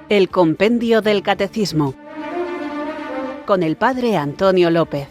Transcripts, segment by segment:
El Compendio del Catecismo, con el Padre Antonio López.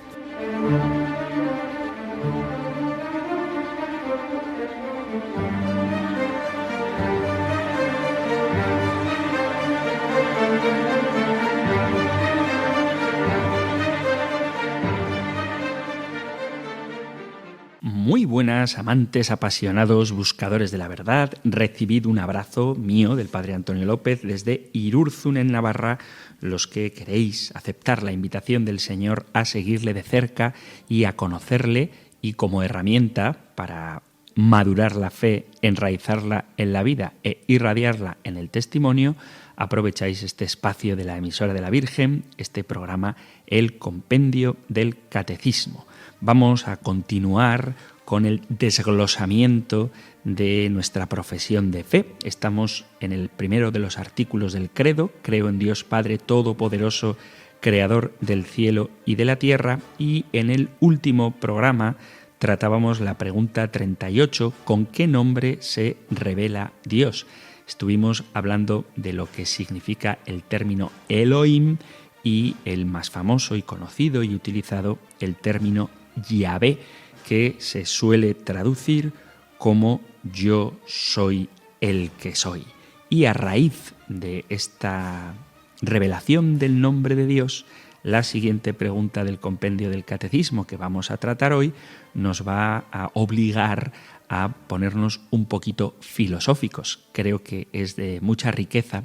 Muy buenas, amantes, apasionados, buscadores de la verdad. Recibid un abrazo mío del Padre Antonio López desde Irurzun, en Navarra, los que queréis aceptar la invitación del Señor a seguirle de cerca y a conocerle, y como herramienta para madurar la fe, enraizarla en la vida e irradiarla en el testimonio, aprovecháis este espacio de la emisora de la Virgen, este programa, el Compendio del Catecismo. Vamos a continuar con el desglosamiento de nuestra profesión de fe. Estamos en el primero de los artículos del credo: creo en Dios Padre Todopoderoso, Creador del cielo y de la tierra, y en el último programa tratábamos la pregunta 38, ¿con qué nombre se revela Dios? Estuvimos hablando de lo que significa el término Elohim y el más famoso y conocido y utilizado, el término Yahvé, que se suele traducir como yo soy el que soy. Y a raíz de esta revelación del nombre de Dios, la siguiente pregunta del compendio del Catecismo que vamos a tratar hoy nos va a obligar a ponernos un poquito filosóficos. Creo que es de mucha riqueza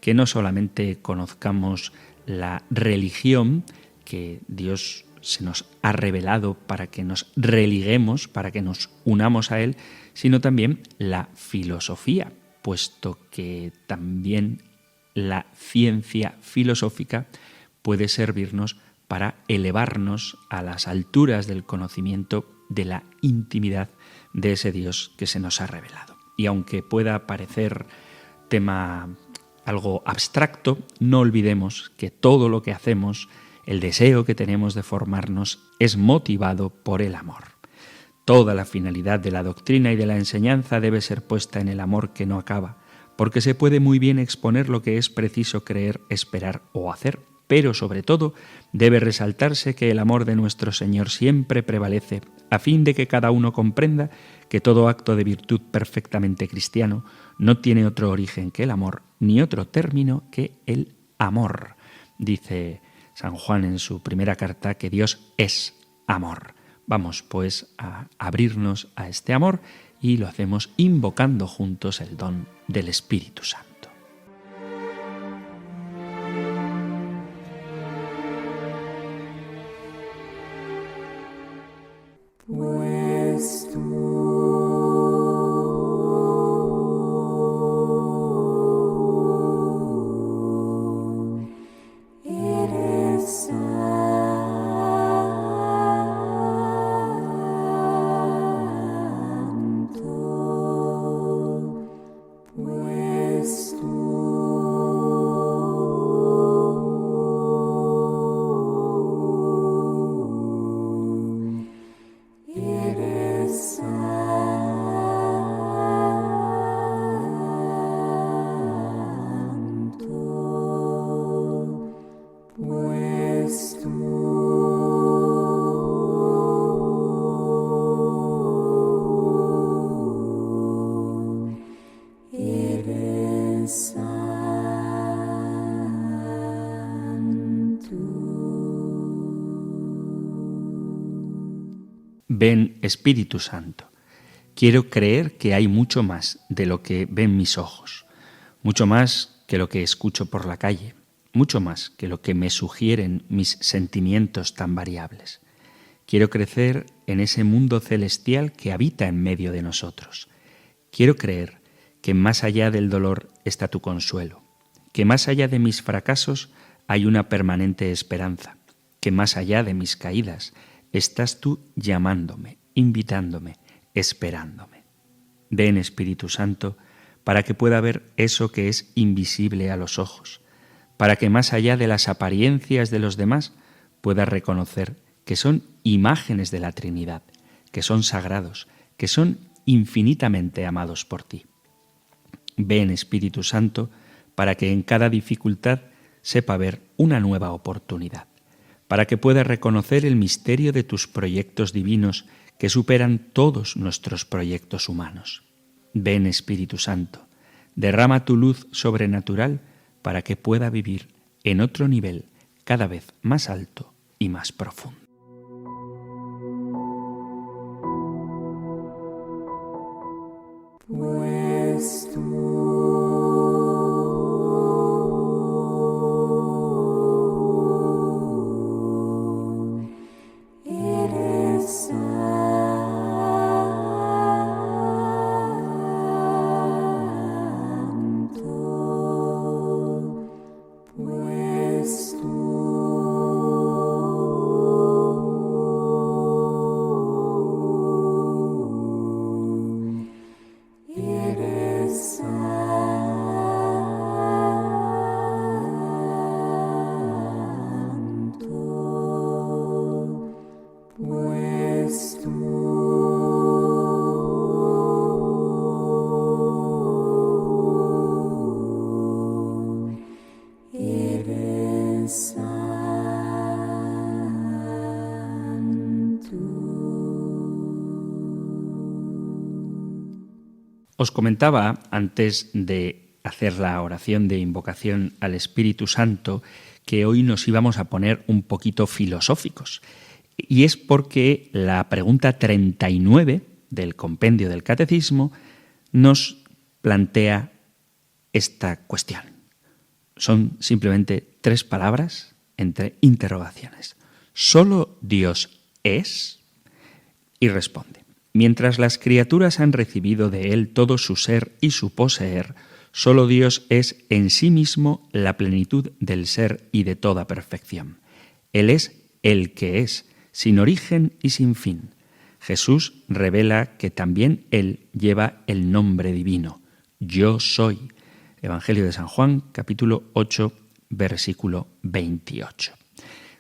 que no solamente conozcamos la religión que Dios se nos ha revelado para que nos religuemos, para que nos unamos a Él, sino también la filosofía, puesto que también la ciencia filosófica puede servirnos para elevarnos a las alturas del conocimiento de la intimidad de ese Dios que se nos ha revelado. Y aunque pueda parecer tema algo abstracto, no olvidemos que todo lo que hacemos, el deseo que tenemos de formarnos, es motivado por el amor. Toda la finalidad de la doctrina y de la enseñanza debe ser puesta en el amor que no acaba, porque se puede muy bien exponer lo que es preciso creer, esperar o hacer, pero sobre todo debe resaltarse que el amor de nuestro Señor siempre prevalece, a fin de que cada uno comprenda que todo acto de virtud perfectamente cristiano no tiene otro origen que el amor, ni otro término que el amor. Dice San Juan en su primera carta que Dios es amor. Vamos pues a abrirnos a este amor, y lo hacemos invocando juntos el don del Espíritu Santo. Pues tú eres santo, pues tú eres santo, pues tú eres santo. Ven, Espíritu Santo. Quiero creer que hay mucho más de lo que ven mis ojos, mucho más que lo que escucho por la calle, mucho más que lo que me sugieren mis sentimientos tan variables. Quiero crecer en ese mundo celestial que habita en medio de nosotros. Quiero creer que más allá del dolor está tu consuelo, que más allá de mis fracasos hay una permanente esperanza, que más allá de mis caídas estás tú llamándome, invitándome, esperándome. Ven, Espíritu Santo, para que pueda ver eso que es invisible a los ojos, para que más allá de las apariencias de los demás pueda reconocer que son imágenes de la Trinidad, que son sagrados, que son infinitamente amados por ti. Ven, Espíritu Santo, para que en cada dificultad sepa ver una nueva oportunidad, para que pueda reconocer el misterio de tus proyectos divinos que superan todos nuestros proyectos humanos. Ven, Espíritu Santo, derrama tu luz sobrenatural para que pueda vivir en otro nivel cada vez más alto y más profundo. Pues tú eres santo, pues tú eres santo, pues tú eres santo. Os comentaba antes de hacer la oración de invocación al Espíritu Santo que hoy nos íbamos a poner un poquito filosóficos. Y es porque la pregunta 39 del compendio del Catecismo nos plantea esta cuestión. Son simplemente 3 palabras entre interrogaciones. ¿Solo Dios es? Y responde: mientras las criaturas han recibido de Él todo su ser y su poseer, solo Dios es en sí mismo la plenitud del ser y de toda perfección. Él es el que es, sin origen y sin fin. Jesús revela que también Él lleva el nombre divino: Yo soy. Evangelio de San Juan, capítulo 8, versículo 28.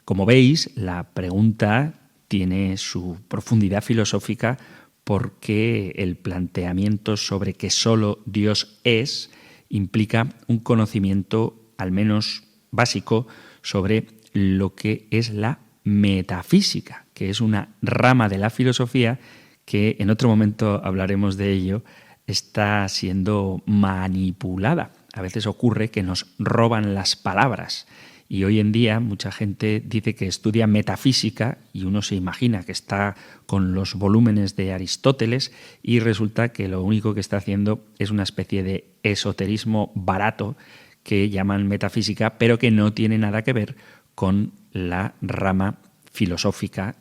Como veis, la pregunta tiene su profundidad filosófica porque el planteamiento sobre que solo Dios es implica un conocimiento al menos básico sobre lo que es la metafísica, que es una rama de la filosofía que en otro momento hablaremos de ello, está siendo manipulada. A veces ocurre que nos roban las palabras. Y hoy en día mucha gente dice que estudia metafísica y uno se imagina que está con los volúmenes de Aristóteles y resulta que lo único que está haciendo es una especie de esoterismo barato que llaman metafísica, pero que no tiene nada que ver con la rama filosófica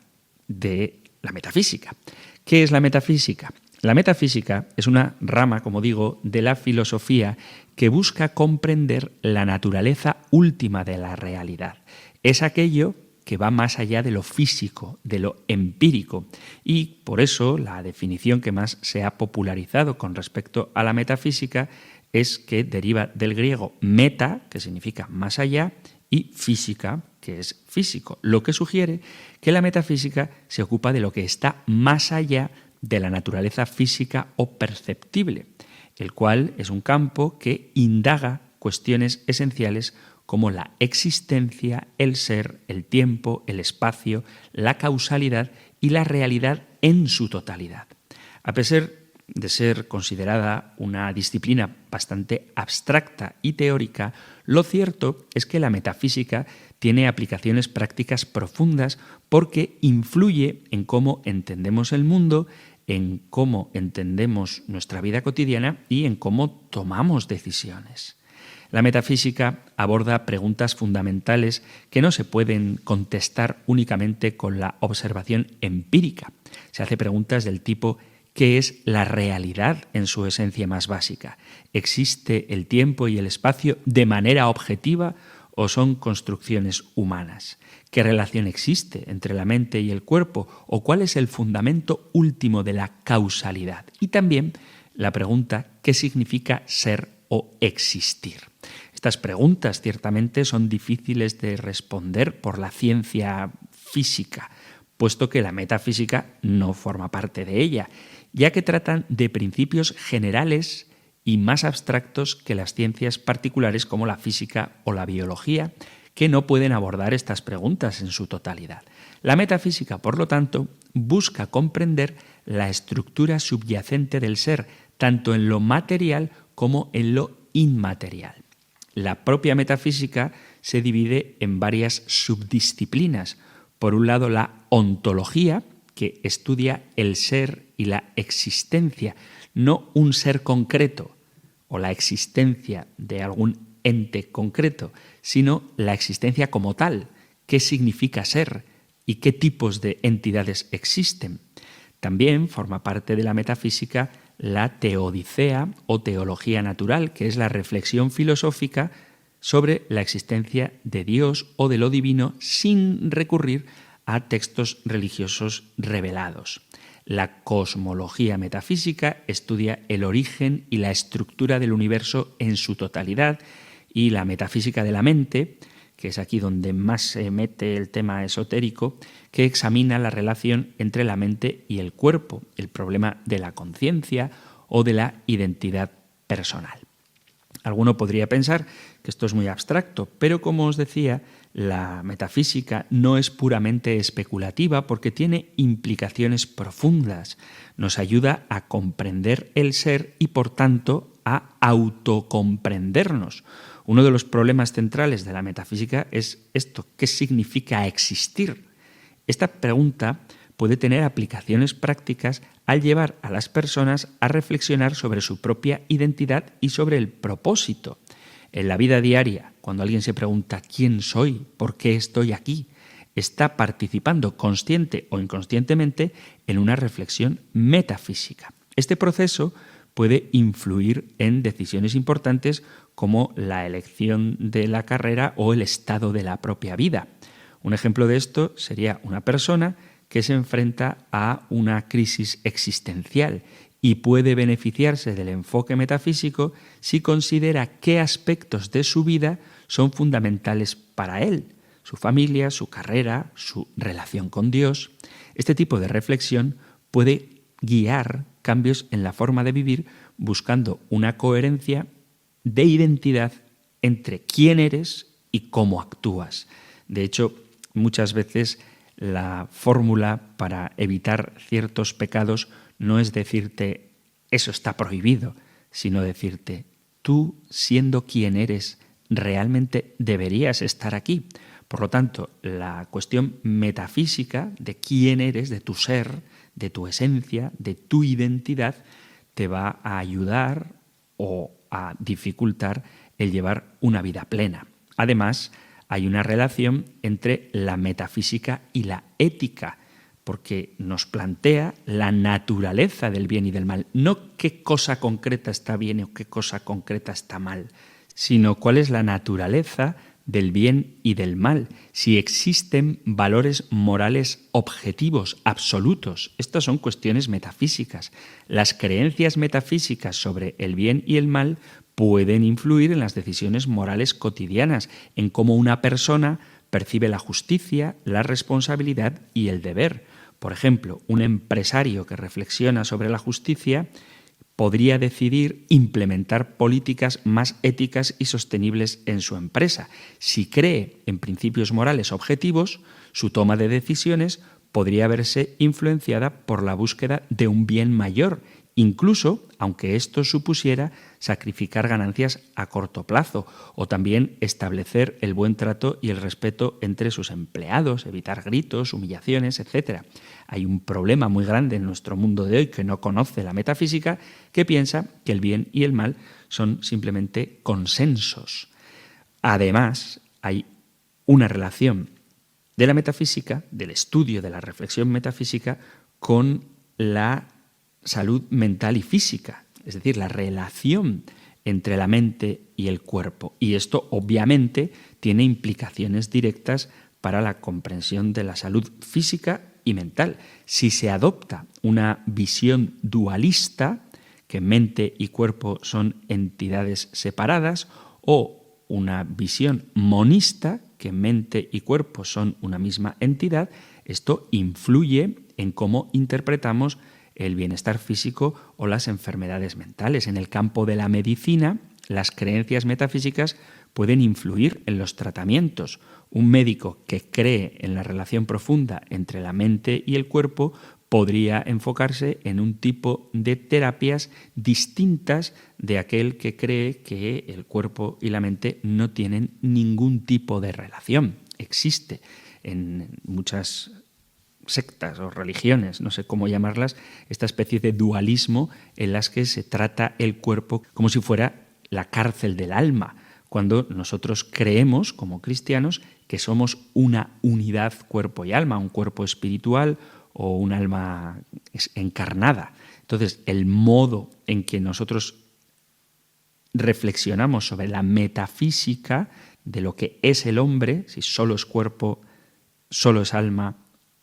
de la metafísica. ¿Qué es la metafísica? La metafísica es una rama, como digo, de la filosofía que busca comprender la naturaleza última de la realidad. Es aquello que va más allá de lo físico, de lo empírico. Y por eso la definición que más se ha popularizado con respecto a la metafísica es que deriva del griego meta, que significa más allá, y física, que es físico, lo que sugiere que la metafísica se ocupa de lo que está más allá de la naturaleza física o perceptible, el cual es un campo que indaga cuestiones esenciales como la existencia, el ser, el tiempo, el espacio, la causalidad y la realidad en su totalidad. A pesar de ser considerada una disciplina bastante abstracta y teórica, lo cierto es que la metafísica tiene aplicaciones prácticas profundas porque influye en cómo entendemos el mundo, en cómo entendemos nuestra vida cotidiana y en cómo tomamos decisiones. La metafísica aborda preguntas fundamentales que no se pueden contestar únicamente con la observación empírica. Se hace preguntas del tipo: ¿qué es la realidad en su esencia más básica? ¿Existe el tiempo y el espacio de manera objetiva o son construcciones humanas? ¿Qué relación existe entre la mente y el cuerpo? ¿O cuál es el fundamento último de la causalidad? Y también la pregunta: ¿qué significa ser o existir? Estas preguntas ciertamente son difíciles de responder por la ciencia física, puesto que la metafísica no forma parte de ella, ya que tratan de principios generales y más abstractos que las ciencias particulares como la física o la biología, que no pueden abordar estas preguntas en su totalidad. La metafísica, por lo tanto, busca comprender la estructura subyacente del ser, tanto en lo material como en lo inmaterial. La propia metafísica se divide en varias subdisciplinas. Por un lado, la ontología, que estudia el ser y la existencia, no un ser concreto o la existencia de algún ente concreto, sino la existencia como tal, qué significa ser y qué tipos de entidades existen. También forma parte de la metafísica la teodicea o teología natural, que es la reflexión filosófica sobre la existencia de Dios o de lo divino sin recurrir a textos religiosos revelados. La cosmología metafísica estudia el origen y la estructura del universo en su totalidad, y la metafísica de la mente, que es aquí donde más se mete el tema esotérico, que examina la relación entre la mente y el cuerpo, el problema de la conciencia o de la identidad personal. Alguno podría pensar que esto es muy abstracto, pero como os decía, la metafísica no es puramente especulativa porque tiene implicaciones profundas. Nos ayuda a comprender el ser y, por tanto, a autocomprendernos. Uno de los problemas centrales de la metafísica es esto: ¿qué significa existir? Esta pregunta puede tener aplicaciones prácticas al llevar a las personas a reflexionar sobre su propia identidad y sobre el propósito. En la vida diaria, cuando alguien se pregunta ¿quién soy? ¿Por qué estoy aquí?, está participando consciente o inconscientemente en una reflexión metafísica. Este proceso puede influir en decisiones importantes como la elección de la carrera o el estado de la propia vida. Un ejemplo de esto sería una persona que se enfrenta a una crisis existencial y puede beneficiarse del enfoque metafísico si considera qué aspectos de su vida son fundamentales para él: su familia, su carrera, su relación con Dios. Este tipo de reflexión puede guiar cambios en la forma de vivir, buscando una coherencia de identidad entre quién eres y cómo actúas. De hecho, muchas veces la fórmula para evitar ciertos pecados no es decirte eso está prohibido, sino decirte tú, siendo quien eres, realmente deberías estar aquí. Por lo tanto, la cuestión metafísica de quién eres, de tu ser, de tu esencia, de tu identidad, te va a ayudar o a dificultar el llevar una vida plena. Además, hay una relación entre la metafísica y la ética, porque nos plantea la naturaleza del bien y del mal, no qué cosa concreta está bien o qué cosa concreta está mal, sino cuál es la naturaleza del bien y del mal, si existen valores morales objetivos, absolutos. Estas son cuestiones metafísicas. Las creencias metafísicas sobre el bien y el mal pueden influir en las decisiones morales cotidianas, en cómo una persona percibe la justicia, la responsabilidad y el deber. Por ejemplo, un empresario que reflexiona sobre la justicia podría decidir implementar políticas más éticas y sostenibles en su empresa. Si cree en principios morales objetivos, su toma de decisiones podría verse influenciada por la búsqueda de un bien mayor, incluso aunque esto supusiera sacrificar ganancias a corto plazo, o también establecer el buen trato y el respeto entre sus empleados, evitar gritos, humillaciones, etc. Hay un problema muy grande en nuestro mundo de hoy que no conoce la metafísica, que piensa que el bien y el mal son simplemente consensos. Además, hay una relación de la metafísica, del estudio de la reflexión metafísica, con la salud mental y física, es decir, la relación entre la mente y el cuerpo. Y esto obviamente tiene implicaciones directas para la comprensión de la salud física y mental. Si se adopta una visión dualista, que mente y cuerpo son entidades separadas, o una visión monista, que mente y cuerpo son una misma entidad, esto influye en cómo interpretamos el bienestar físico o las enfermedades mentales. En el campo de la medicina, las creencias metafísicas pueden influir en los tratamientos. Un médico que cree en la relación profunda entre la mente y el cuerpo podría enfocarse en un tipo de terapias distintas de aquel que cree que el cuerpo y la mente no tienen ningún tipo de relación. Existe en muchas sectas o religiones, no sé cómo llamarlas, esta especie de dualismo en las que se trata el cuerpo como si fuera la cárcel del alma, cuando nosotros creemos, como cristianos, que somos una unidad cuerpo y alma, un cuerpo espiritual o un alma encarnada. Entonces, el modo en que nosotros reflexionamos sobre la metafísica de lo que es el hombre, si solo es cuerpo, solo es alma,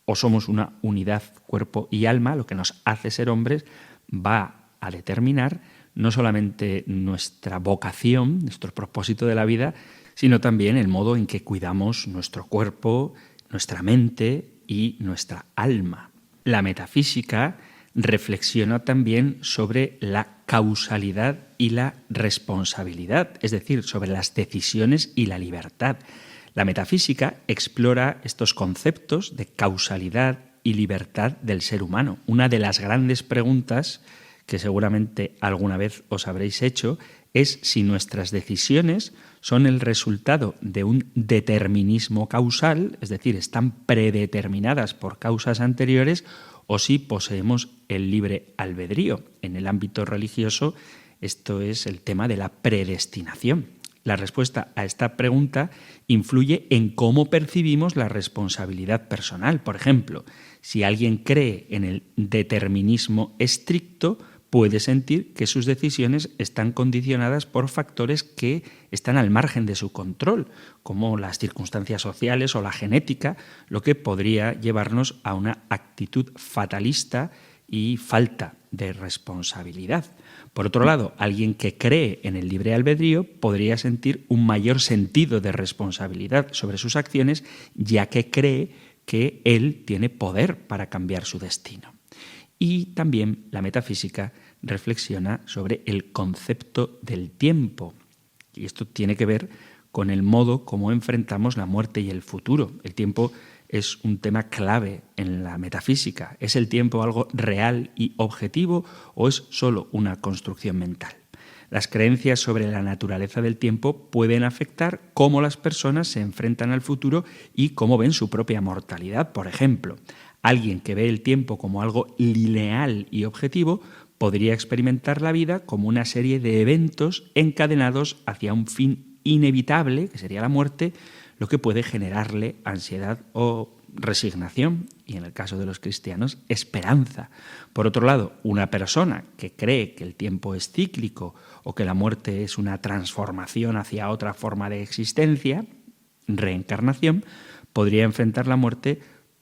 o somos una unidad cuerpo y alma, lo que nos hace ser hombres, va a determinar no solamente nuestra vocación, nuestro propósito de la vida, sino también el modo en que cuidamos nuestro cuerpo, nuestra mente y nuestra alma. La metafísica reflexiona también sobre la causalidad y la responsabilidad, es decir, sobre las decisiones y la libertad. La metafísica explora estos conceptos de causalidad y libertad del ser humano. Una de las grandes preguntas que seguramente alguna vez os habréis hecho es si nuestras decisiones son el resultado de un determinismo causal, es decir, están predeterminadas por causas anteriores, o si poseemos el libre albedrío. En el ámbito religioso, esto es el tema de la predestinación. La respuesta a esta pregunta influye en cómo percibimos la responsabilidad personal. Por ejemplo, si alguien cree en el determinismo estricto, puede sentir que sus decisiones están condicionadas por factores que están al margen de su control, como las circunstancias sociales o la genética, lo que podría llevarnos a una actitud fatalista y falta de responsabilidad. Por otro lado, alguien que cree en el libre albedrío podría sentir un mayor sentido de responsabilidad sobre sus acciones, ya que cree que él tiene poder para cambiar su destino. Y también la metafísica reflexiona sobre el concepto del tiempo. Y esto tiene que ver con el modo como enfrentamos la muerte y el futuro. El tiempo es un tema clave en la metafísica. ¿Es el tiempo algo real y objetivo o es solo una construcción mental? Las creencias sobre la naturaleza del tiempo pueden afectar cómo las personas se enfrentan al futuro y cómo ven su propia mortalidad. Por ejemplo, alguien que ve el tiempo como algo lineal y objetivo podría experimentar la vida como una serie de eventos encadenados hacia un fin inevitable, que sería la muerte, lo que puede generarle ansiedad o resignación, y en el caso de los cristianos, esperanza. Por otro lado, una persona que cree que el tiempo es cíclico o que la muerte es una transformación hacia otra forma de existencia, reencarnación, podría enfrentar la muerte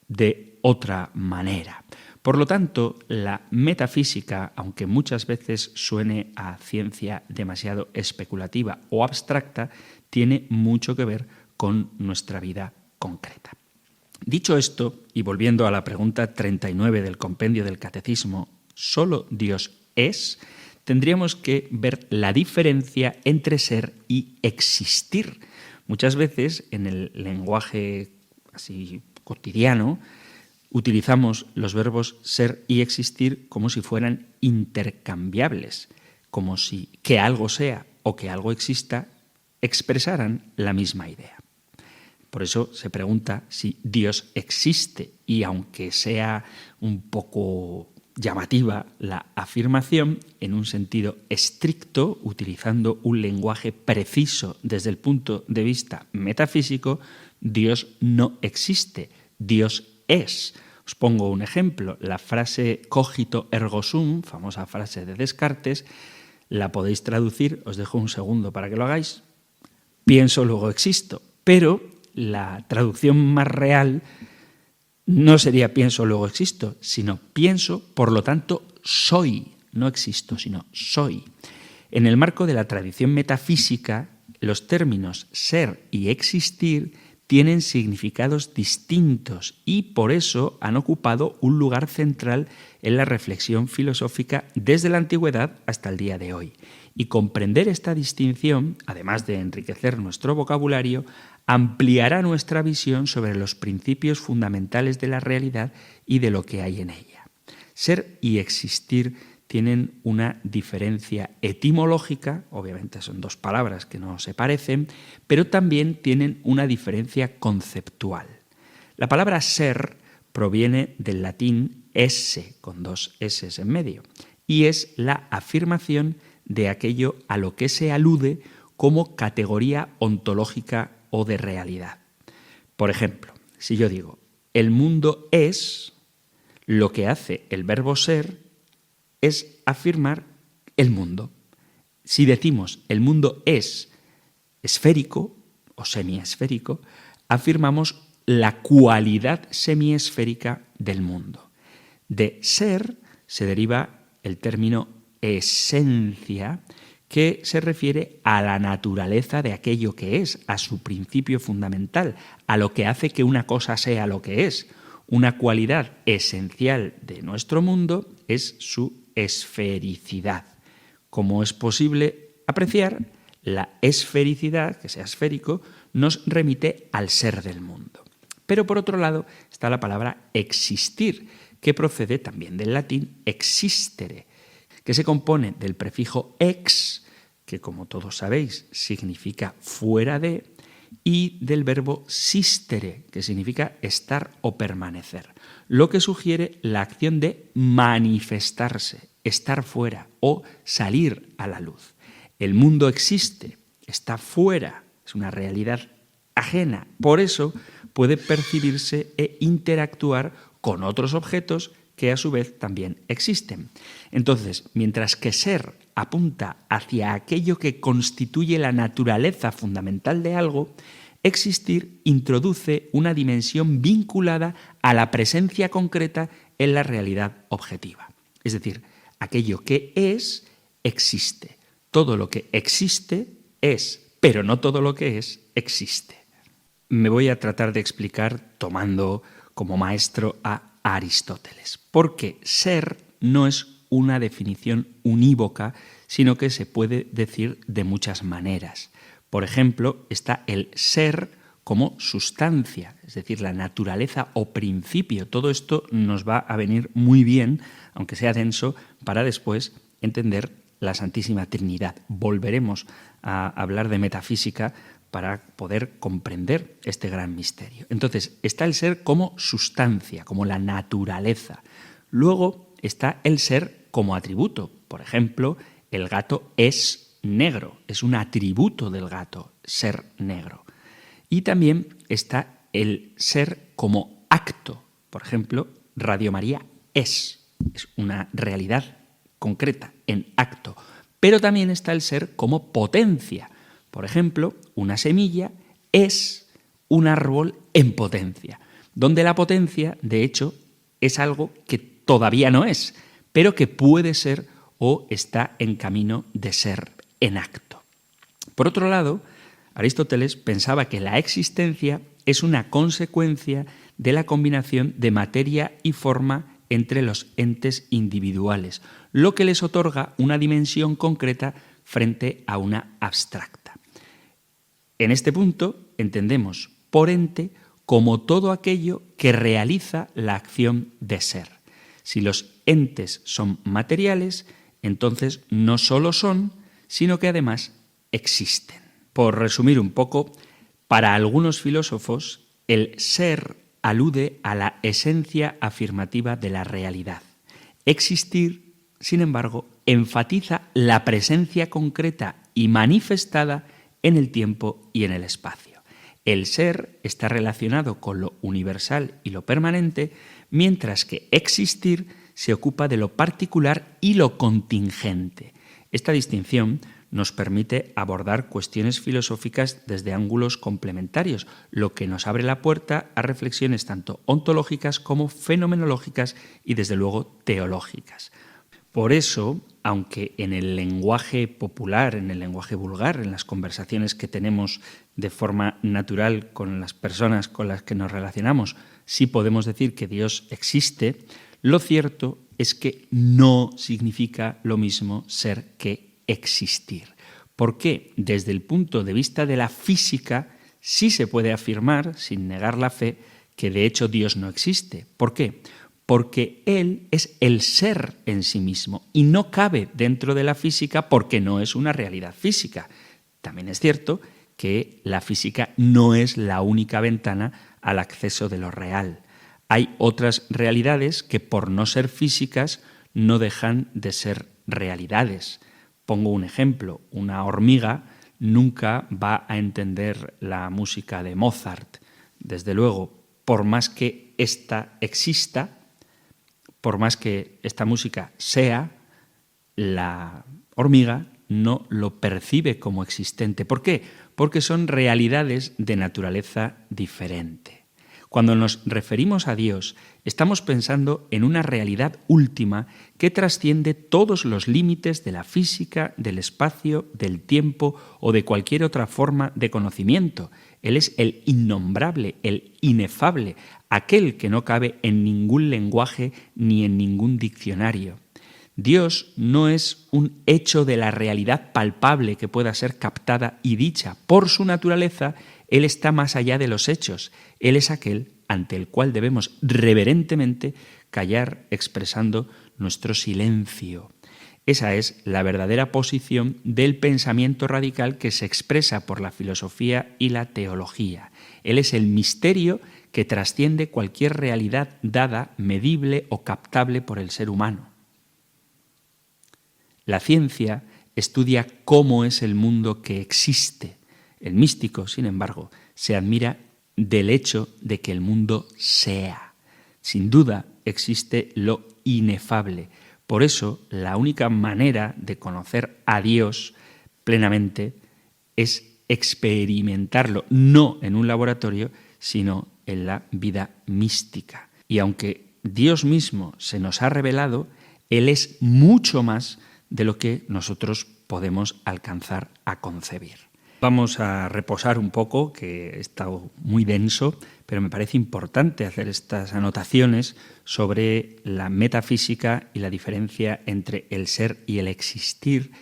de otra manera. Por lo tanto, la metafísica, aunque muchas veces suene a ciencia demasiado especulativa o abstracta, tiene mucho que ver con nuestra vida concreta. Dicho esto, y volviendo a la pregunta 39 del compendio del Catecismo, ¿solo Dios es? Tendríamos que ver la diferencia entre ser y existir. Muchas veces en el lenguaje así cotidiano utilizamos los verbos ser y existir como si fueran intercambiables, como si que algo sea o que algo exista expresaran la misma idea. Por eso se pregunta si Dios existe, y aunque sea un poco llamativa la afirmación, en un sentido estricto, utilizando un lenguaje preciso desde el punto de vista metafísico, Dios no existe, Dios es. Os pongo un ejemplo. La frase cogito ergo sum, famosa frase de Descartes, la podéis traducir, os dejo un segundo para que lo hagáis, pienso luego existo, pero la traducción más real no sería pienso luego existo, sino pienso, por lo tanto soy, no existo, sino soy. En el marco de la tradición metafísica, los términos ser y existir tienen significados distintos y por eso han ocupado un lugar central en la reflexión filosófica desde la antigüedad hasta el día de hoy. Y comprender esta distinción, además de enriquecer nuestro vocabulario, ampliará nuestra visión sobre los principios fundamentales de la realidad y de lo que hay en ella. Ser y existir tienen una diferencia etimológica, obviamente son dos palabras que no se parecen, pero también tienen una diferencia conceptual. La palabra ser proviene del latín esse, con dos s's en medio, y es la afirmación de aquello a lo que se alude como categoría ontológica o de realidad. Por ejemplo, si yo digo, el mundo es, lo que hace el verbo ser es afirmar el mundo. Si decimos el mundo es esférico o semiesférico, afirmamos la cualidad semiesférica del mundo. De ser se deriva el término esencia, que se refiere a la naturaleza de aquello que es, a su principio fundamental, a lo que hace que una cosa sea lo que es. Una cualidad esencial de nuestro mundo es su esfericidad. Como es posible apreciar, la esfericidad, que sea esférico, nos remite al ser del mundo. Pero por otro lado está la palabra existir, que procede también del latín existere, que se compone del prefijo ex, que como todos sabéis significa fuera de, y del verbo sistere, que significa estar o permanecer, lo que sugiere la acción de manifestarse, estar fuera o salir a la luz. El mundo existe, está fuera, es una realidad ajena, por eso puede percibirse e interactuar con otros objetos que a su vez también existen. Entonces, mientras que ser apunta hacia aquello que constituye la naturaleza fundamental de algo, existir introduce una dimensión vinculada a la presencia concreta en la realidad objetiva. Es decir, aquello que es, existe. Todo lo que existe es, pero no todo lo que es, existe. Me voy a tratar de explicar tomando como maestro a Aristóteles, porque ser no es una definición unívoca, sino que se puede decir de muchas maneras. Por ejemplo, está el ser como sustancia, es decir, la naturaleza o principio. Todo esto nos va a venir muy bien, aunque sea denso, para después entender la Santísima Trinidad. Volveremos a hablar de metafísica para poder comprender este gran misterio. Entonces, está el ser como sustancia, como la naturaleza. Luego está el ser como atributo. Por ejemplo, el gato es negro, es un atributo del gato, ser negro. Y también está el ser como acto. Por ejemplo, Radio María es una realidad concreta, en acto. Pero también está el ser como potencia. Por ejemplo, una semilla es un árbol en potencia, donde la potencia, de hecho, es algo que todavía no es, pero que puede ser o está en camino de ser en acto. Por otro lado, Aristóteles pensaba que la existencia es una consecuencia de la combinación de materia y forma entre los entes individuales, lo que les otorga una dimensión concreta frente a una abstracta. En este punto entendemos por ente como todo aquello que realiza la acción de ser. Si los entes son materiales, entonces no solo son, sino que además existen. Por resumir un poco, para algunos filósofos, el ser alude a la esencia afirmativa de la realidad. Existir, sin embargo, enfatiza la presencia concreta y manifestada en el tiempo y en el espacio. El ser está relacionado con lo universal y lo permanente, mientras que existir se ocupa de lo particular y lo contingente. Esta distinción nos permite abordar cuestiones filosóficas desde ángulos complementarios, lo que nos abre la puerta a reflexiones tanto ontológicas como fenomenológicas y, desde luego, teológicas. Por eso, aunque en el lenguaje popular, en el lenguaje vulgar, en las conversaciones que tenemos de forma natural con las personas con las que nos relacionamos, sí podemos decir que Dios existe, lo cierto es que no significa lo mismo ser que existir. Porque desde el punto de vista de la física sí se puede afirmar, sin negar la fe, que de hecho Dios no existe. ¿Por qué? Porque Él es el ser en sí mismo y no cabe dentro de la física porque no es una realidad física. También es cierto que la física no es la única ventana al acceso de lo real. Hay otras realidades que por no ser físicas no dejan de ser realidades. Pongo un ejemplo, una hormiga nunca va a entender la música de Mozart. Desde luego, por más que ésta exista, por más que esta música sea, la hormiga no lo percibe como existente. ¿Por qué? Porque son realidades de naturaleza diferente. Cuando nos referimos a Dios, estamos pensando en una realidad última que trasciende todos los límites de la física, del espacio, del tiempo o de cualquier otra forma de conocimiento. Él es el innombrable, el inefable, aquel que no cabe en ningún lenguaje ni en ningún diccionario. Dios no es un hecho de la realidad palpable que pueda ser captada y dicha. Por su naturaleza, Él está más allá de los hechos. Él es aquel ante el cual debemos reverentemente callar expresando nuestro silencio. Esa es la verdadera posición del pensamiento radical que se expresa por la filosofía y la teología. Él es el misterio que trasciende cualquier realidad dada, medible o captable por el ser humano. La ciencia estudia cómo es el mundo que existe. El místico, sin embargo, se admira del hecho de que el mundo sea. Sin duda existe lo inefable. Por eso, la única manera de conocer a Dios plenamente es experimentarlo, no en un laboratorio, sino en la vida mística. Y aunque Dios mismo se nos ha revelado, Él es mucho más de lo que nosotros podemos alcanzar a concebir. Vamos a reposar un poco, que he estado muy denso, pero me parece importante hacer estas anotaciones sobre la metafísica y la diferencia entre el ser y el existir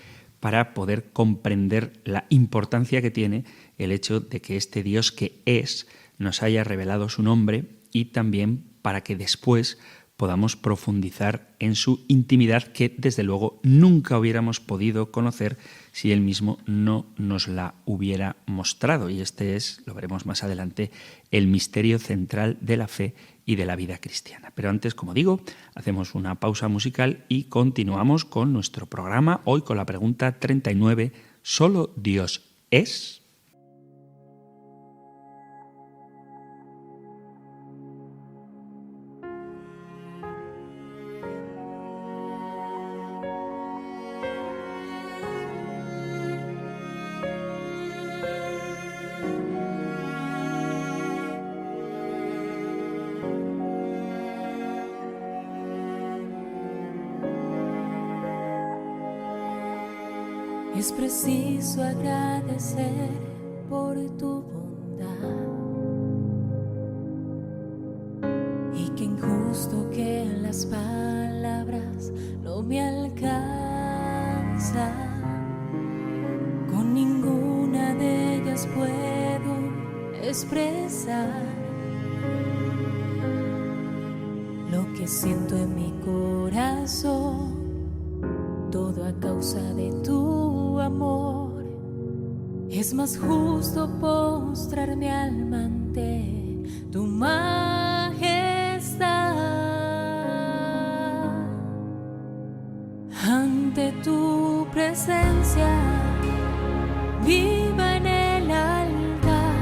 para poder comprender la importancia que tiene el hecho de que este Dios que es nos haya revelado su nombre y también para que después podamos profundizar en su intimidad que desde luego nunca hubiéramos podido conocer si Él mismo no nos la hubiera mostrado. Y este es, lo veremos más adelante, el misterio central de la fe y de la vida cristiana. Pero antes, como digo, hacemos una pausa musical y continuamos con nuestro programa, hoy con la pregunta 39, ¿solo Dios es? Es preciso agradecer por tu bondad y que injusto que las palabras no me alcanzan. Con ninguna de ellas puedo expresar lo que siento en mi corazón. Todo a causa de tu amor. Es más justo postrar mi alma ante tu majestad, ante tu presencia viva en el altar.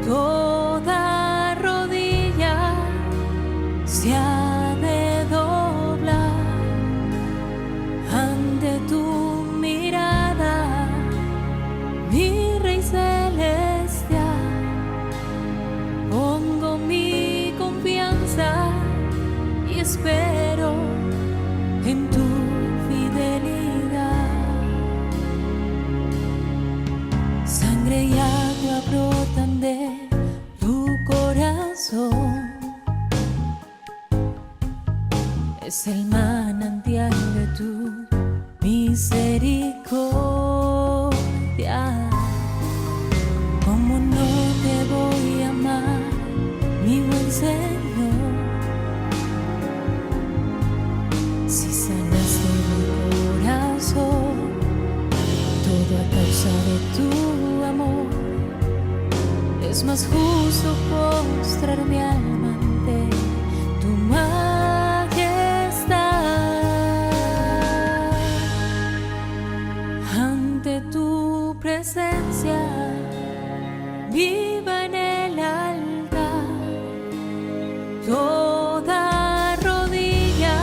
Toda rodilla se ha de doblar ante tu mirada, mi Rey celestial. Pongo mi confianza y espero en es el manantial de tu misericordia. ¿Cómo no te voy a amar, mi buen Señor? Si sanaste mi corazón, todo a causa de tu amor, es más justo postrar mi alma ante tu majestad, ante tu presencia viva en el altar. Toda rodilla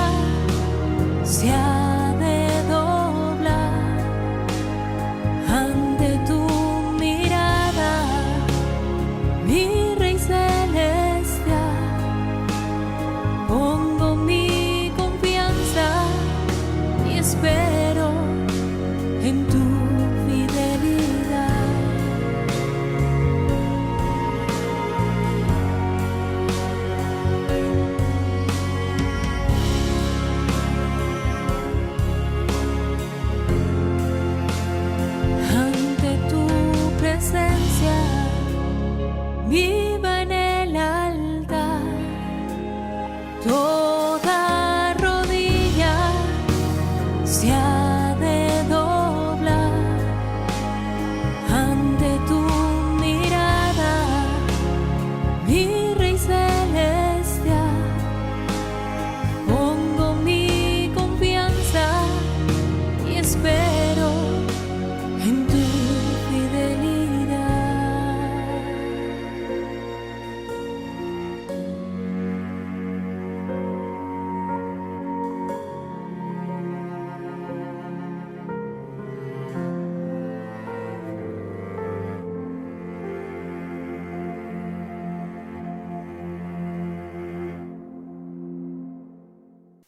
se ha de doblar ante tu mirada, mi Rey celestial. Pongo mi confianza y espero en tu fidelidad. Ante tu presencia viva en el altar. Toda rodilla se ha de doblar ante tu mirada, mi Rey celestial. Pongo mi confianza y espero en tu fidelidad.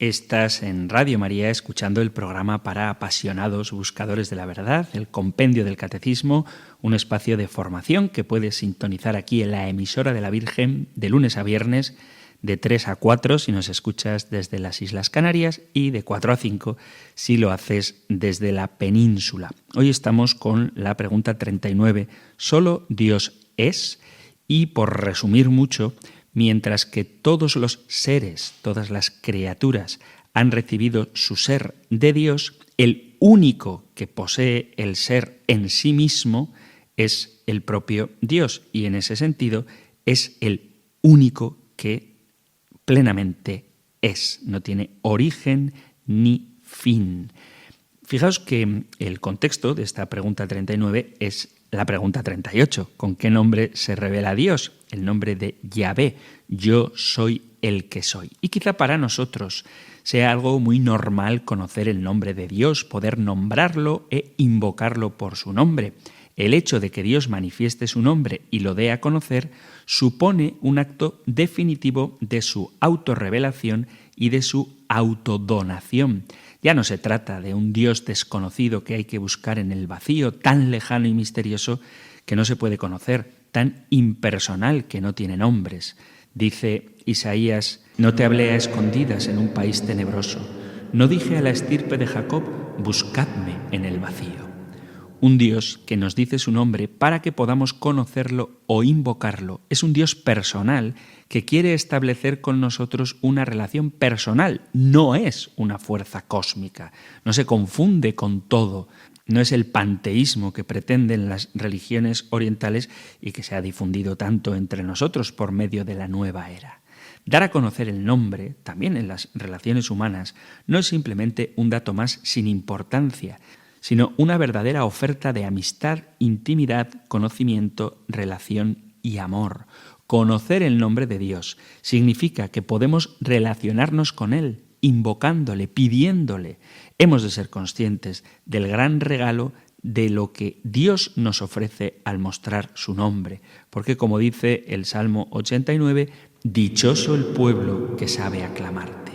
Estás en Radio María escuchando el programa para apasionados buscadores de la verdad, el Compendio del Catecismo, un espacio de formación que puedes sintonizar aquí en la emisora de la Virgen de lunes a viernes de 3 a 4 si nos escuchas desde las Islas Canarias y de 4 a 5 si lo haces desde la península. Hoy estamos con la pregunta 39, ¿solo Dios es? Y por resumir mucho, mientras que todos los seres, todas las criaturas han recibido su ser de Dios, el único que posee el ser en sí mismo es el propio Dios y en ese sentido es el único que plenamente es, no tiene origen ni fin. Fijaos que el contexto de esta pregunta 39 es la pregunta 38. ¿Con qué nombre se revela Dios? El nombre de Yahvé. Yo soy el que soy. Y quizá para nosotros sea algo muy normal conocer el nombre de Dios, poder nombrarlo e invocarlo por su nombre. El hecho de que Dios manifieste su nombre y lo dé a conocer supone un acto definitivo de su autorrevelación y de su autodonación. Ya no se trata de un Dios desconocido que hay que buscar en el vacío, tan lejano y misterioso que no se puede conocer, tan impersonal que no tiene nombres. Dice Isaías, no te hablé a escondidas en un país tenebroso, no dije a la estirpe de Jacob, buscadme en el vacío. Un Dios que nos dice su nombre para que podamos conocerlo o invocarlo. Es un Dios personal que quiere establecer con nosotros una relación personal. No es una fuerza cósmica, no se confunde con todo. No es el panteísmo que pretenden las religiones orientales y que se ha difundido tanto entre nosotros por medio de la nueva era. Dar a conocer el nombre, también en las relaciones humanas, no es simplemente un dato más sin importancia, sino una verdadera oferta de amistad, intimidad, conocimiento, relación y amor. Conocer el nombre de Dios significa que podemos relacionarnos con Él, invocándole, pidiéndole. Hemos de ser conscientes del gran regalo de lo que Dios nos ofrece al mostrar su nombre, porque como dice el Salmo 89, dichoso el pueblo que sabe aclamarte.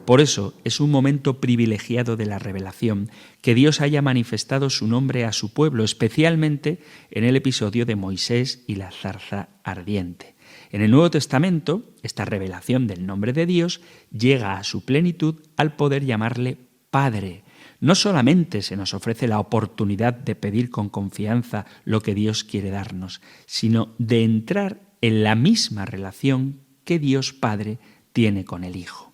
Por eso es un momento privilegiado de la revelación que Dios haya manifestado su nombre a su pueblo, especialmente en el episodio de Moisés y la zarza ardiente. En el Nuevo Testamento, esta revelación del nombre de Dios llega a su plenitud al poder llamarle Padre. No solamente se nos ofrece la oportunidad de pedir con confianza lo que Dios quiere darnos, sino de entrar en la misma relación que Dios Padre tiene con el Hijo.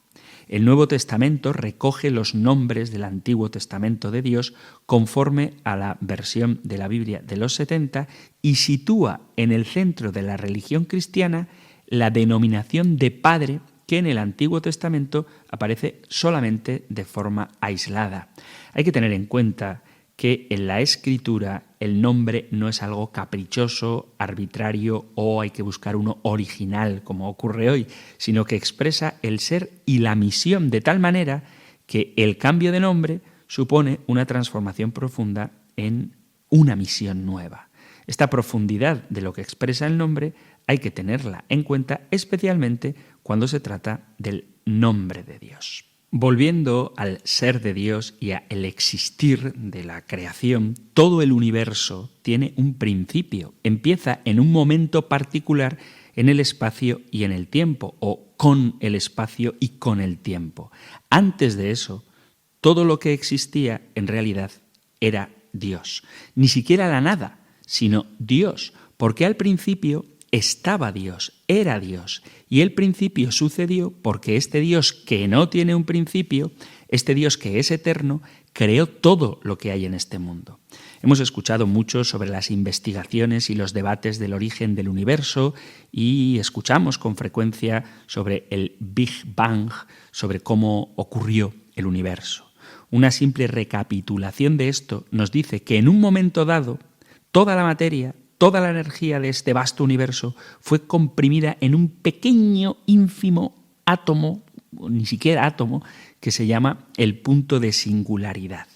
El Nuevo Testamento recoge los nombres del Antiguo Testamento de Dios conforme a la versión de la Biblia de los 70 y sitúa en el centro de la religión cristiana la denominación de Padre que en el Antiguo Testamento aparece solamente de forma aislada. Hay que tener en cuenta que en la Escritura el nombre no es algo caprichoso, arbitrario o hay que buscar uno original como ocurre hoy, sino que expresa el ser y la misión de tal manera que el cambio de nombre supone una transformación profunda en una misión nueva. Esta profundidad de lo que expresa el nombre hay que tenerla en cuenta especialmente cuando se trata del nombre de Dios. Volviendo al ser de Dios y al existir de la creación, todo el universo tiene un principio. Empieza en un momento particular en el espacio y en el tiempo, o con el espacio y con el tiempo. Antes de eso, todo lo que existía en realidad era Dios. Ni siquiera la nada, sino Dios, porque al principio estaba Dios, era Dios, y el principio sucedió porque este Dios que no tiene un principio, este Dios que es eterno, creó todo lo que hay en este mundo. Hemos escuchado mucho sobre las investigaciones y los debates del origen del universo y escuchamos con frecuencia sobre el Big Bang, sobre cómo ocurrió el universo. Una simple recapitulación de esto nos dice que en un momento dado, toda la materia, toda la energía de este vasto universo fue comprimida en un pequeño, ínfimo átomo, ni siquiera átomo, que se llama el punto de singularidad.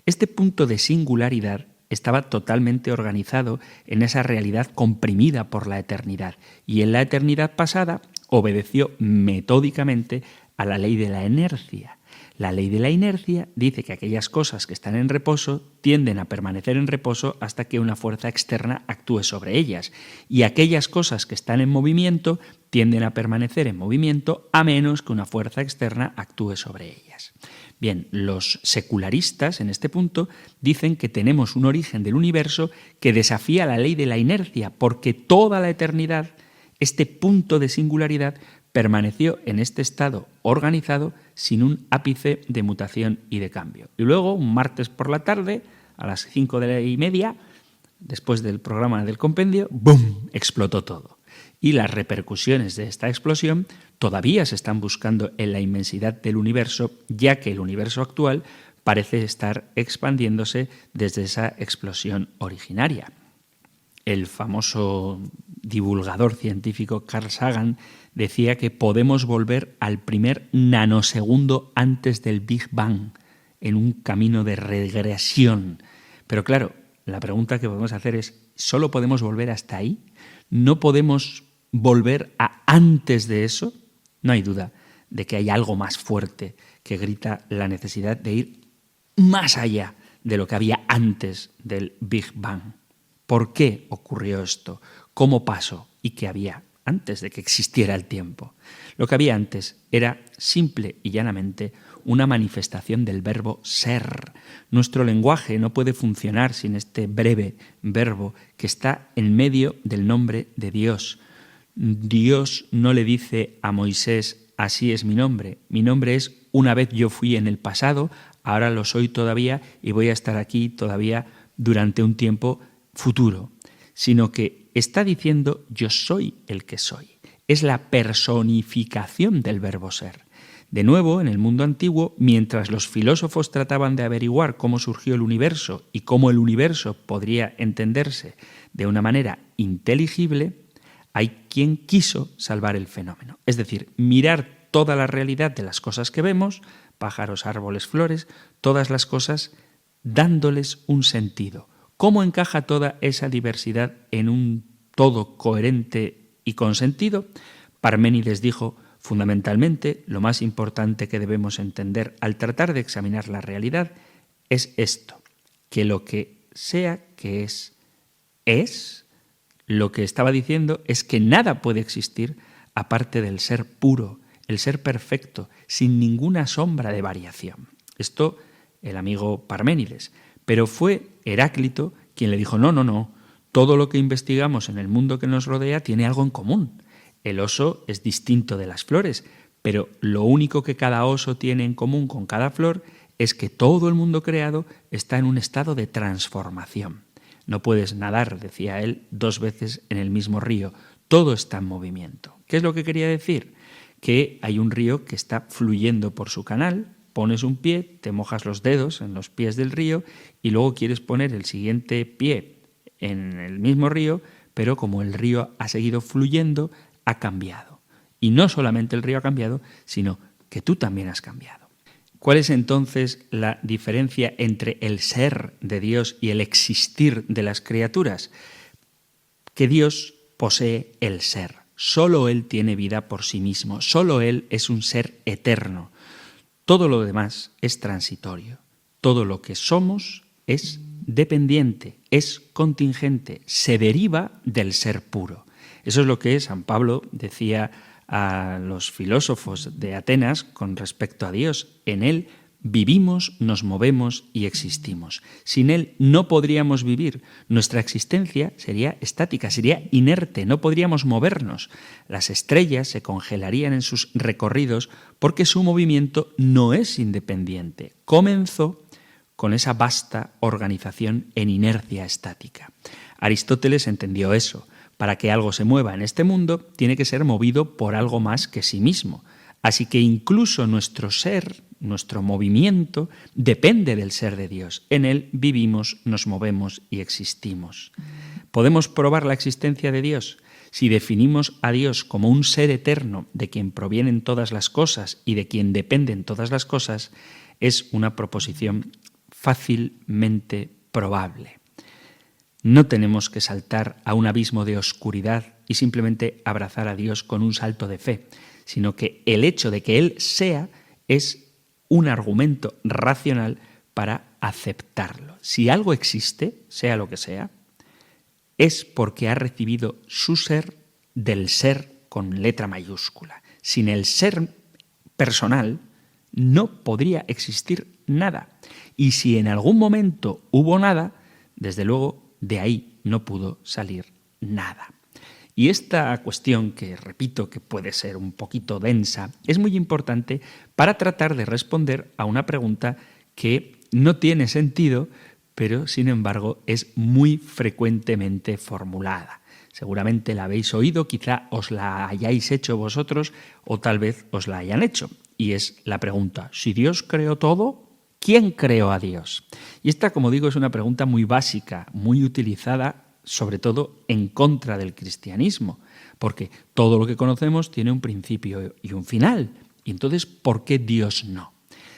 Este punto de singularidad estaba totalmente organizado en esa realidad comprimida por la eternidad y en la eternidad pasada obedeció metódicamente a la ley de la inercia. La ley de la inercia dice que aquellas cosas que están en reposo tienden a permanecer en reposo hasta que una fuerza externa actúe sobre ellas. Y aquellas cosas que están en movimiento tienden a permanecer en movimiento a menos que una fuerza externa actúe sobre ellas. Bien, los secularistas en este punto dicen que tenemos un origen del universo que desafía la ley de la inercia porque toda la eternidad, este punto de singularidad, permaneció en este estado organizado sin un ápice de mutación y de cambio. Y luego, un martes por la tarde, a las 5:30, después del programa del compendio, ¡bum!, explotó todo. Y las repercusiones de esta explosión todavía se están buscando en la inmensidad del universo, ya que el universo actual parece estar expandiéndose desde esa explosión originaria. El famoso divulgador científico Carl Sagan decía que podemos volver al primer nanosegundo antes del Big Bang, en un camino de regresión. Pero claro, la pregunta que podemos hacer es, ¿solo podemos volver hasta ahí? ¿No podemos volver a antes de eso? No hay duda de que hay algo más fuerte que grita la necesidad de ir más allá de lo que había antes del Big Bang. ¿Por qué ocurrió esto? ¿Cómo pasó? ¿Y qué había antes de que existiera el tiempo? Lo que había antes era simple y llanamente una manifestación del verbo ser. Nuestro lenguaje no puede funcionar sin este breve verbo que está en medio del nombre de Dios. Dios no le dice a Moisés, así es mi nombre es una vez yo fui en el pasado, ahora lo soy todavía y voy a estar aquí todavía durante un tiempo futuro, sino que está diciendo yo soy el que soy. Es la personificación del verbo ser. De nuevo, en el mundo antiguo, mientras los filósofos trataban de averiguar cómo surgió el universo y cómo el universo podría entenderse de una manera inteligible, hay quien quiso salvar el fenómeno. Es decir, mirar toda la realidad de las cosas que vemos, pájaros, árboles, flores, todas las cosas, dándoles un sentido. ¿Cómo encaja toda esa diversidad en un todo coherente y con sentido? Parménides dijo, Fundamentalmente, lo más importante que debemos entender al tratar de examinar la realidad es esto, que lo que sea que es, lo que estaba diciendo es que nada puede existir aparte del ser puro, el ser perfecto, sin ninguna sombra de variación. Esto el amigo Parménides, pero fue Heráclito quien le dijo, no, todo lo que investigamos en el mundo que nos rodea tiene algo en común. El oso es distinto de las flores, pero lo único que cada oso tiene en común con cada flor es que todo el mundo creado está en un estado de transformación. No puedes nadar, decía él, 2 veces en el mismo río. Todo está en movimiento. ¿Qué es lo que quería decir? Que hay un río que está fluyendo por su canal, pones un pie, te mojas los dedos en los pies del río y luego quieres poner el siguiente pie en el mismo río, pero como el río ha seguido fluyendo, ha cambiado. Y no solamente el río ha cambiado, sino que tú también has cambiado. ¿Cuál es entonces la diferencia entre el ser de Dios y el existir de las criaturas? Que Dios posee el ser. Solo Él tiene vida por sí mismo. Solo Él es un ser eterno. Todo lo demás es transitorio. Todo lo que somos es dependiente, es contingente, se deriva del ser puro. Eso es lo que San Pablo decía a los filósofos de Atenas con respecto a Dios. En Él vivimos, nos movemos y existimos. Sin Él no podríamos vivir. Nuestra existencia sería estática, sería inerte, no podríamos movernos. Las estrellas se congelarían en sus recorridos porque su movimiento no es independiente. Comenzó con esa vasta organización en inercia estática. Aristóteles entendió eso. Para que algo se mueva en este mundo, tiene que ser movido por algo más que sí mismo. Así que incluso nuestro ser, nuestro movimiento, depende del ser de Dios. En Él vivimos, nos movemos y existimos. ¿Podemos probar la existencia de Dios? Si definimos a Dios como un ser eterno de quien provienen todas las cosas y de quien dependen todas las cosas, es una proposición fácilmente probable. No tenemos que saltar a un abismo de oscuridad y simplemente abrazar a Dios con un salto de fe, sino que el hecho de que Él sea es un argumento racional para aceptarlo. Si algo existe, sea lo que sea, es porque ha recibido su ser del ser con letra mayúscula. Sin el ser personal no podría existir nada. Y si en algún momento hubo nada, desde luego de ahí no pudo salir nada. Y esta cuestión, que repito que puede ser un poquito densa, es muy importante para tratar de responder a una pregunta que no tiene sentido, pero sin embargo es muy frecuentemente formulada. Seguramente la habéis oído, quizá os la hayáis hecho vosotros o tal vez os la hayan hecho. Y es la pregunta, si Dios creó todo, ¿quién creó a Dios? Y esta, como digo, es una pregunta muy básica, muy utilizada sobre todo en contra del cristianismo, porque todo lo que conocemos tiene un principio y un final. Y entonces, ¿por qué Dios no?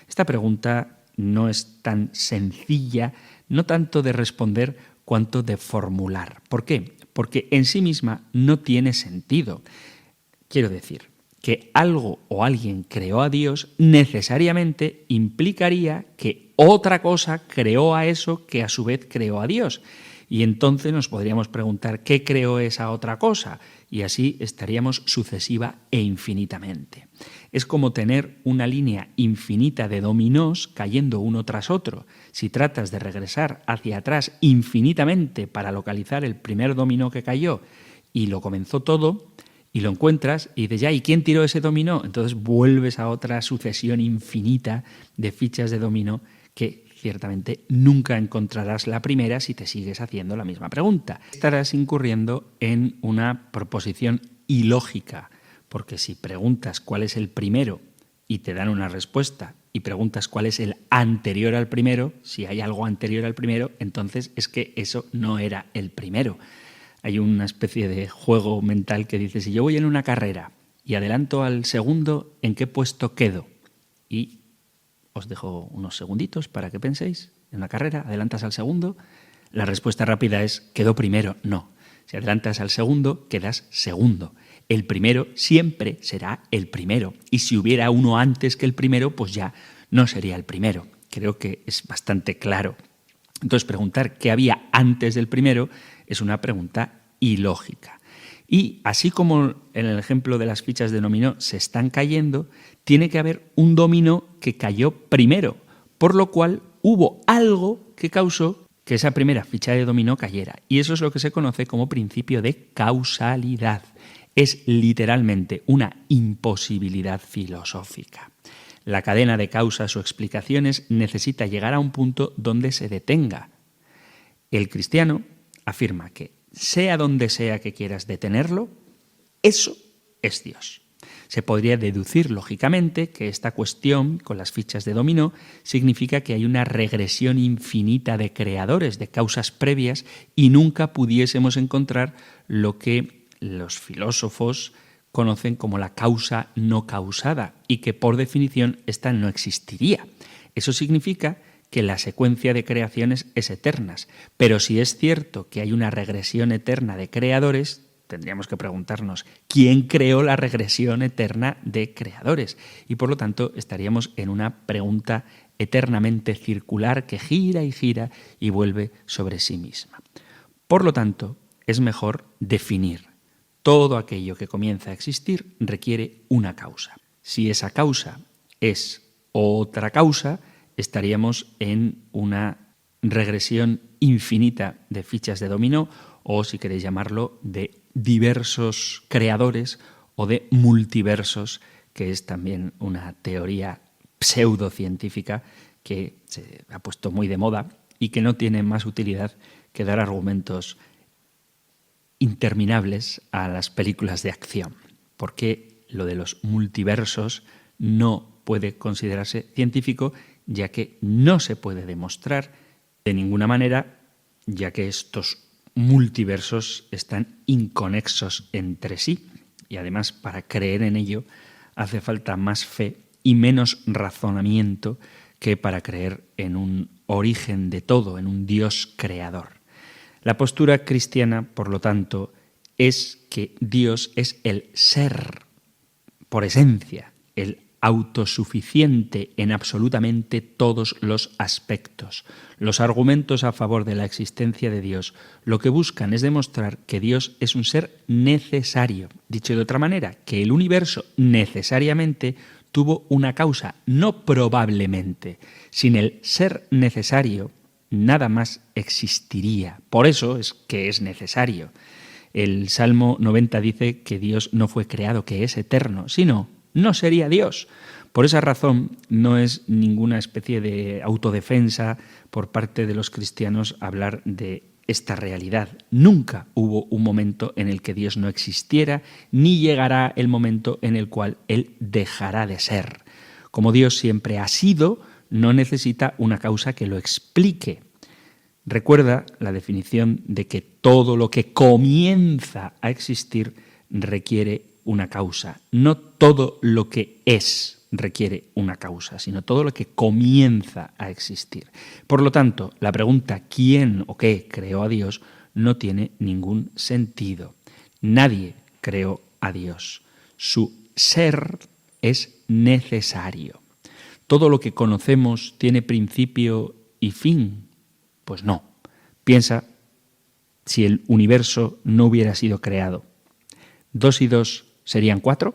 Esta pregunta no es tan sencilla, no tanto de responder cuanto de formular. ¿Por qué? Porque en sí misma no tiene sentido. Quiero decir, que algo o alguien creó a Dios necesariamente implicaría que otra cosa creó a eso que a su vez creó a Dios. Y entonces nos podríamos preguntar ¿qué creó esa otra cosa? Y así estaríamos sucesiva e infinitamente. Es como tener una línea infinita de dominós cayendo uno tras otro. Si tratas de regresar hacia atrás infinitamente para localizar el primer dominó que cayó y lo comenzó todo, y lo encuentras y dices, ya, ¿y quién tiró ese dominó? Entonces vuelves a otra sucesión infinita de fichas de dominó que ciertamente nunca encontrarás la primera si te sigues haciendo la misma pregunta. Estarás incurriendo en una proposición ilógica, porque si preguntas cuál es el primero y te dan una respuesta y preguntas cuál es el anterior al primero, si hay algo anterior al primero, entonces es que eso no era el primero. Hay una especie de juego mental que dice, si yo voy en una carrera y adelanto al segundo, ¿en qué puesto quedo? Y os dejo unos segunditos para que penséis. En una carrera, adelantas al segundo, la respuesta rápida es, ¿quedó primero? No. Si adelantas al segundo, quedas segundo. el primero siempre será el primero. Y si hubiera uno antes que el primero, pues ya no sería el primero. Creo que es bastante claro. Entonces, preguntar qué había antes del primero es una pregunta ilógica. Y así como en el ejemplo de las fichas de dominó se están cayendo, tiene que haber un dominó que cayó primero, por lo cual hubo algo que causó que esa primera ficha de dominó cayera. Y eso es lo que se conoce como principio de causalidad. Es literalmente una imposibilidad filosófica. La cadena de causas o explicaciones necesita llegar a un punto donde se detenga. El cristiano afirma que, sea donde sea que quieras detenerlo, eso es Dios. Se podría deducir lógicamente que esta cuestión con las fichas de dominó significa que hay una regresión infinita de creadores, de causas previas, y nunca pudiésemos encontrar lo que los filósofos conocen como la causa no causada y que por definición esta no existiría. Eso significa que la secuencia de creaciones es eterna, pero si es cierto que hay una regresión eterna de creadores, tendríamos que preguntarnos quién creó la regresión eterna de creadores y por lo tanto estaríamos en una pregunta eternamente circular que gira y vuelve sobre sí misma. Por lo tanto, es mejor definir. Todo aquello que comienza a existir requiere una causa. Si esa causa es otra causa, estaríamos en una regresión infinita de fichas de dominó o, si queréis llamarlo, de diversos creadores o de multiversos, que es también una teoría pseudocientífica que se ha puesto muy de moda y que no tiene más utilidad que dar argumentos interminables a las películas de acción, porque lo de los multiversos no puede considerarse científico, ya que no se puede demostrar de ninguna manera, ya que estos multiversos están inconexos entre sí y además para creer en ello hace falta más fe y menos razonamiento que para creer en un origen de todo, en un Dios creador. La postura cristiana, por lo tanto, es que Dios es el ser por esencia, el autosuficiente en absolutamente todos los aspectos. Los argumentos a favor de la existencia de Dios lo que buscan es demostrar que Dios es un ser necesario. Dicho de otra manera, que el universo necesariamente tuvo una causa, no probablemente. Sin el ser necesario, nada más existiría. Por eso es que es necesario. El Salmo 90 dice que Dios no fue creado, que es eterno. Si no, no sería Dios. Por esa razón, no es ninguna especie de autodefensa por parte de los cristianos hablar de esta realidad. Nunca hubo un momento en el que Dios no existiera, ni llegará el momento en el cual Él dejará de ser. Como Dios siempre ha sido, no necesita una causa que lo explique. Recuerda la definición de que todo lo que comienza a existir requiere una causa. No todo lo que es requiere una causa, sino todo lo que comienza a existir. Por lo tanto, la pregunta ¿quién o qué creó a Dios? No tiene ningún sentido. Nadie creó a Dios. Su ser es necesario. ¿Todo lo que conocemos tiene principio y fin? Pues no. Piensa si el universo no hubiera sido creado. 2 y 2 ¿serían 4?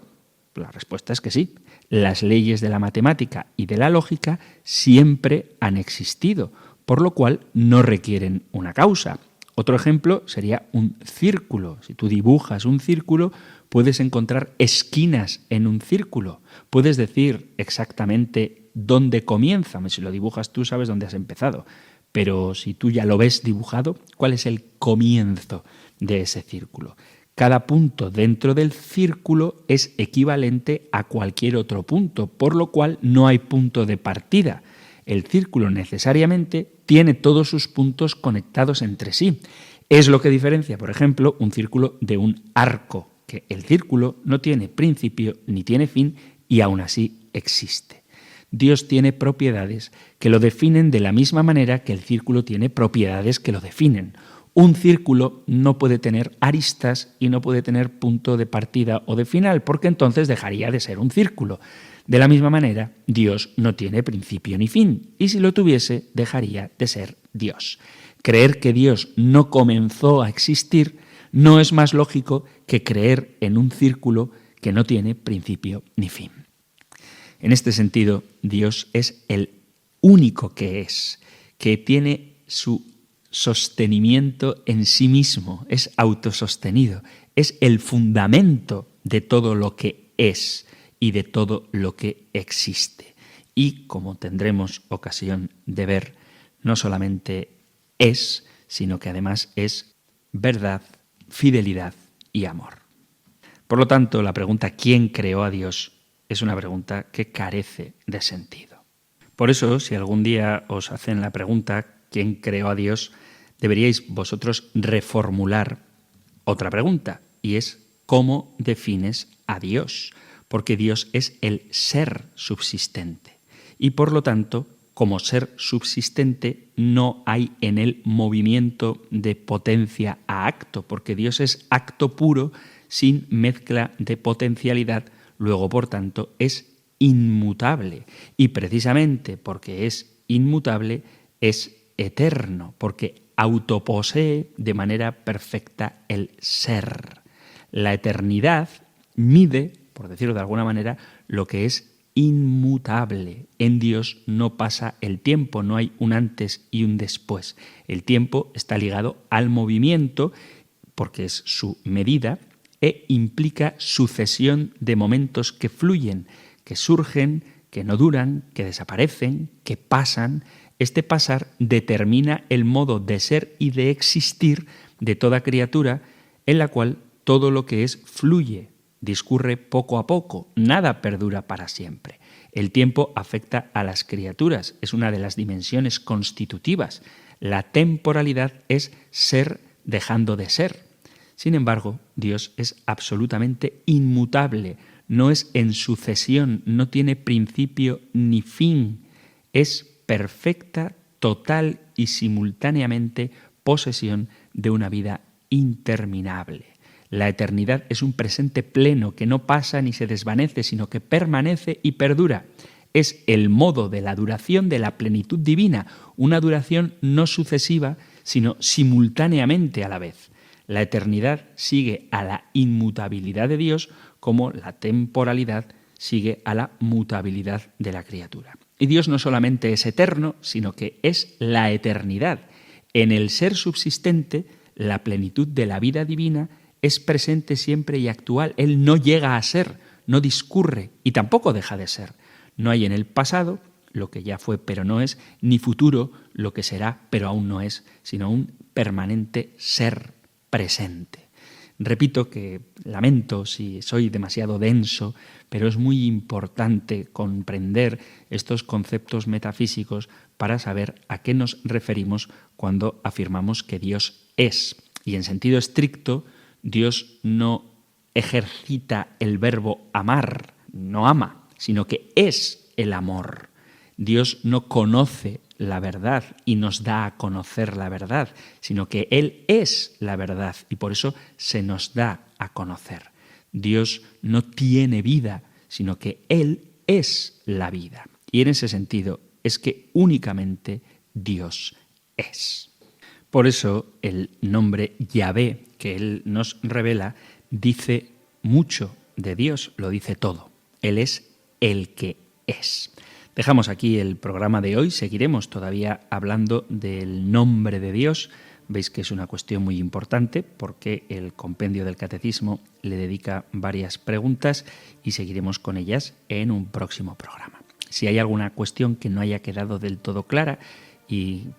La respuesta es que sí. Las leyes de la matemática y de la lógica siempre han existido, por lo cual no requieren una causa. Otro ejemplo sería un círculo. Si tú dibujas un círculo, puedes encontrar esquinas en un círculo. Puedes decir exactamente dónde comienza. Si lo dibujas tú, sabes dónde has empezado. Pero si tú ya lo ves dibujado, ¿cuál es el comienzo de ese círculo? Cada punto dentro del círculo es equivalente a cualquier otro punto, por lo cual no hay punto de partida. El círculo necesariamente tiene todos sus puntos conectados entre sí. Es lo que diferencia, por ejemplo, un círculo de un arco, que el círculo no tiene principio ni tiene fin y aún así existe. Dios tiene propiedades que lo definen de la misma manera que el círculo tiene propiedades que lo definen. Un círculo no puede tener aristas y no puede tener punto de partida o de final, porque entonces dejaría de ser un círculo. De la misma manera, Dios no tiene principio ni fin, y si lo tuviese, dejaría de ser Dios. Creer que Dios no comenzó a existir no es más lógico que creer en un círculo que no tiene principio ni fin. En este sentido, Dios es el único que tiene su sostenimiento en sí mismo, es autosostenido, es el fundamento de todo lo que es y de todo lo que existe. Y, como tendremos ocasión de ver, no solamente es, sino que además es verdad, fidelidad y amor. Por lo tanto, la pregunta ¿quién creó a Dios? Es una pregunta que carece de sentido. Por eso, si algún día os hacen la pregunta ¿quién creó a Dios?, deberíais vosotros reformular otra pregunta, y es ¿cómo defines a Dios? Porque Dios es el ser subsistente. Y por lo tanto, como ser subsistente, no hay en él movimiento de potencia a acto, porque Dios es acto puro sin mezcla de potencialidad, luego por tanto es inmutable. Y precisamente porque es inmutable, es eterno, porque autoposee de manera perfecta el ser. La eternidad mide, por decirlo de alguna manera, lo que es inmutable. En Dios no pasa el tiempo, no hay un antes y un después. El tiempo está ligado al movimiento, porque es su medida, e implica sucesión de momentos que fluyen, que surgen, que no duran, que desaparecen, que pasan. Este pasar determina el modo de ser y de existir de toda criatura, en la cual todo lo que es fluye, discurre poco a poco, nada perdura para siempre. El tiempo afecta a las criaturas, es una de las dimensiones constitutivas. La temporalidad es ser dejando de ser. Sin embargo, Dios es absolutamente inmutable, no es en sucesión, no tiene principio ni fin, es perfecta, total y simultáneamente posesión de una vida interminable. La eternidad es un presente pleno que no pasa ni se desvanece, sino que permanece y perdura. Es el modo de la duración de la plenitud divina, una duración no sucesiva, sino simultáneamente a la vez. La eternidad sigue a la inmutabilidad de Dios como la temporalidad sigue a la mutabilidad de la criatura. Y Dios no solamente es eterno, sino que es la eternidad. En el ser subsistente, la plenitud de la vida divina es presente siempre y actual. Él no llega a ser, no discurre y tampoco deja de ser. No hay en el pasado, lo que ya fue pero no es, ni futuro, lo que será pero aún no es, sino un permanente ser presente. Repito que lamento si soy demasiado denso, pero es muy importante comprender estos conceptos metafísicos para saber a qué nos referimos cuando afirmamos que Dios es. Y en sentido estricto, Dios no ejercita el verbo amar, no ama, sino que es el amor. Dios no conoce la verdad y nos da a conocer la verdad, sino que Él es la verdad y por eso se nos da a conocer. Dios no tiene vida, sino que Él es la vida. Y en ese sentido es que únicamente Dios es. Por eso el nombre Yahvé que Él nos revela dice mucho de Dios, lo dice todo. Él es el que es. Dejamos aquí el programa de hoy, seguiremos todavía hablando del nombre de Dios. Veis que es una cuestión muy importante porque el compendio del Catecismo le dedica varias preguntas y seguiremos con ellas en un próximo programa. Si hay alguna cuestión que no haya quedado del todo clara y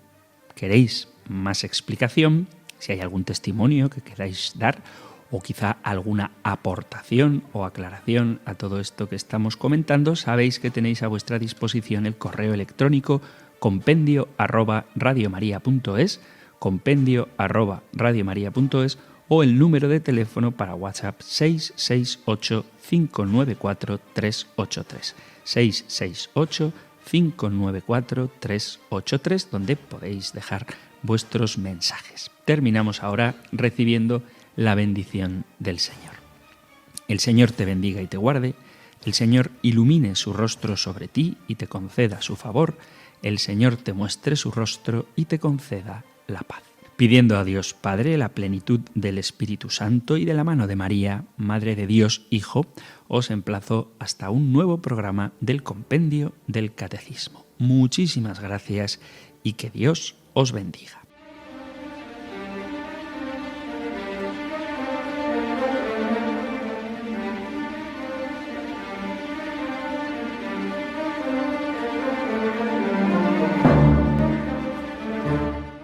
queréis más explicación, si hay algún testimonio que queráis dar o quizá alguna aportación o aclaración a todo esto que estamos comentando, sabéis que tenéis a vuestra disposición el correo electrónico compendio@radiomaria.es, compendio@radiomaria.es o el número de teléfono para WhatsApp 668 594 383, 668 594 383, donde podéis dejar vuestros mensajes. Terminamos ahora recibiendo la bendición del Señor. El Señor te bendiga y te guarde, el Señor ilumine su rostro sobre ti y te conceda su favor, el Señor te muestre su rostro y te conceda la paz. Pidiendo a Dios Padre la plenitud del Espíritu Santo y de la mano de María, Madre de Dios Hijo, os emplazo hasta un nuevo programa del Compendio del Catecismo. Muchísimas gracias y que Dios os bendiga.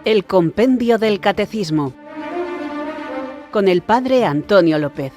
El Compendio del Catecismo con el Padre Antonio López.